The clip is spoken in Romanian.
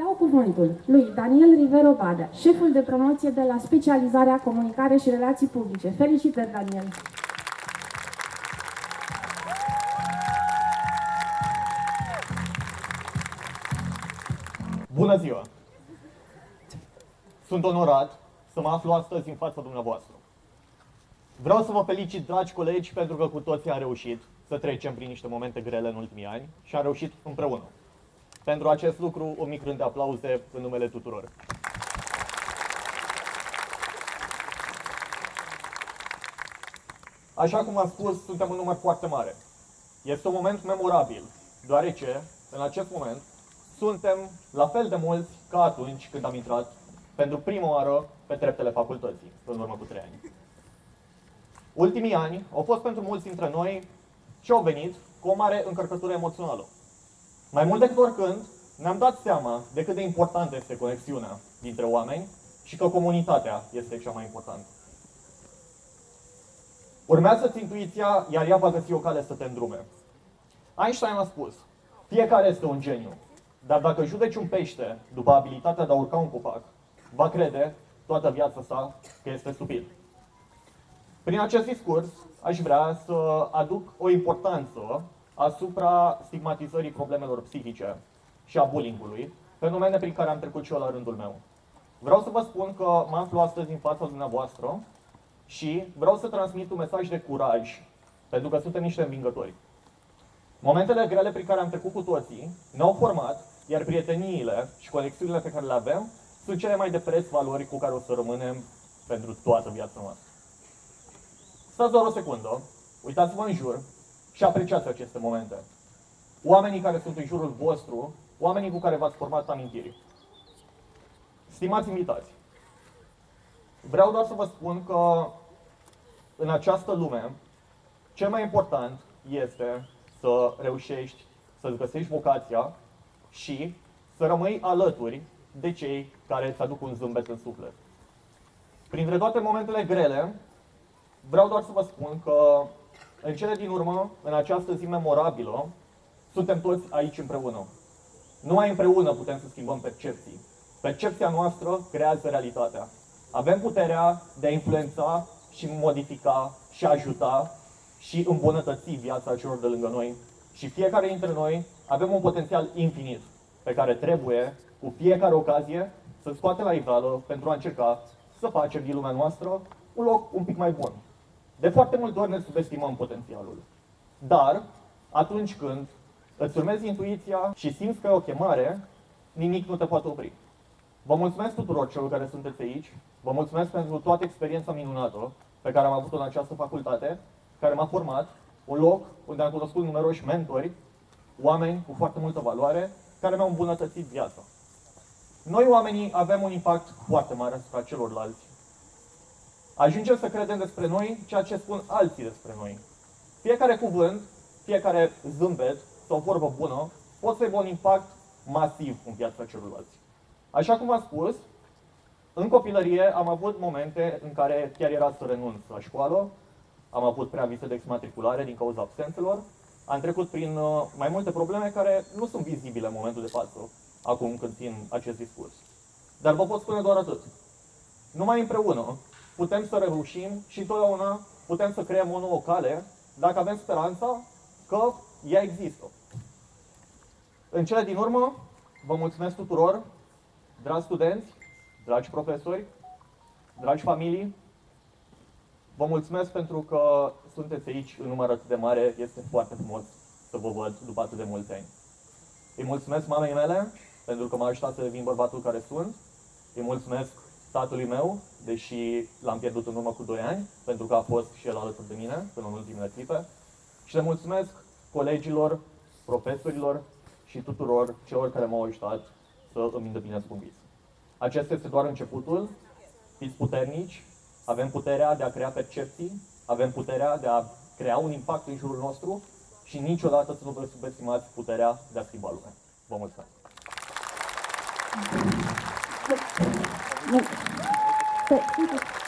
dau cuvântul lui Daniel Rivero Badea, șeful de promoție de la Specializarea Comunicare și Relații Publice. Felicitări, Daniel! Bună ziua! Sunt onorat să mă aflu astăzi în fața dumneavoastră. Vreau să vă felicit, dragi colegi, pentru că cu toții am reușit să trecem prin niște momente grele în ultimii ani și am reușit împreună. Pentru acest lucru, un mic rând de aplauze în numele tuturor. Așa cum am spus, suntem un număr foarte mare. Este un moment memorabil, deoarece, în acest moment, suntem la fel de mulți ca atunci când am intrat pentru prima oară pe treptele facultății, în urmă cu 3 ani. Ultimii ani au fost pentru mulți dintre noi și au venit cu o mare încărcătură emoțională. Mai mult decât oricând, ne-am dat seama de cât de importantă este conexiunea dintre oameni și că comunitatea este cea mai importantă. Urmează-ți intuiția, iar ea va găsi o cale să te îndrume. Einstein a spus, fiecare este un geniu, dar dacă judeci un pește după abilitatea de a urca un copac, va crede toată viața sa că este stupid. Prin acest discurs, aș vrea să aduc o importanță asupra stigmatizării problemelor psihice și a bullying-ului, fenomene prin care am trecut și eu la rândul meu. Vreau să vă spun că mă aflu astăzi în fața dumneavoastră și vreau să transmit un mesaj de curaj, pentru că suntem niște învingători. Momentele grele prin care am trecut cu toții ne-au format, iar prieteniile și conexiunile pe care le avem sunt cele mai de preț valori cu care o să rămânem pentru toată viața noastră. Stați doar o secundă, uitați-vă în jur și apreciați aceste momente. Oamenii care sunt în jurul vostru, oamenii cu care v-ați format amintiri. Stimați invitați, vreau doar să vă spun că în această lume, cel mai important este să reușești să-ți găsești vocația și să rămâi alături de cei care îți aduc un zâmbet în suflet. Printre toate momentele grele, vreau doar să vă spun că în cele din urmă, în această zi memorabilă, suntem toți aici împreună. Numai împreună putem să schimbăm percepții. Percepția noastră creează realitatea. Avem puterea de a influența și modifica și ajuta și îmbunătăți viața celor de lângă noi. Și fiecare dintre noi avem un potențial infinit pe care trebuie, cu fiecare ocazie, să-l scoatem la iveală pentru a încerca să facem din lumea noastră un loc un pic mai bun. De foarte multe ori ne subestimăm potențialul. Dar, atunci când îți urmezi intuiția și simți că e o chemare, nimic nu te poate opri. Vă mulțumesc tuturor celor care sunteți aici, vă mulțumesc pentru toată experiența minunată pe care am avut-o în această facultate, care m-a format, un loc unde am cunoscut numeroși mentori, oameni cu foarte multă valoare, care mi-au îmbunătățit viața. Noi, oamenii, avem un impact foarte mare asupra celorlalți. Ajungem să credem despre noi ceea ce spun alții despre noi. Fiecare cuvânt, fiecare zâmbet sau vorbă bună pot să aibă un impact masiv în viața celorlalți. Așa cum am spus, în copilărie am avut momente în care chiar era să renunț la școală, am avut prea vise de exmatriculare din cauza absențelor, am trecut prin mai multe probleme care nu sunt vizibile în momentul de față, acum când țin acest discurs. Dar vă pot spune doar atât. Numai împreună putem să reușim și întotdeauna putem să creăm o nouă cale dacă avem speranța că ea există. În cele din urmă, vă mulțumesc tuturor, dragi studenți, dragi profesori, dragi familii. Vă mulțumesc pentru că sunteți aici în număr atât de mare, este foarte frumos să vă văd după atât de mulți ani. Îi mulțumesc mamei mele pentru că m-a ajutat să devin bărbatul care sunt. Îi mulțumesc tatălui meu, deși l-am pierdut în urmă cu 2 ani, pentru că a fost și el alături de mine până în ultimele clipe. Și le mulțumesc colegilor, profesorilor și tuturor celor care m-au ajutat să îmi îndeplinesc un vis. Acesta este doar începutul. Fiți puternici, avem puterea de a crea percepții, avem puterea de a crea un impact în jurul nostru și niciodată să nu vă subestimați puterea de a schimba lumea. Vă mulțumesc! Mulțumesc.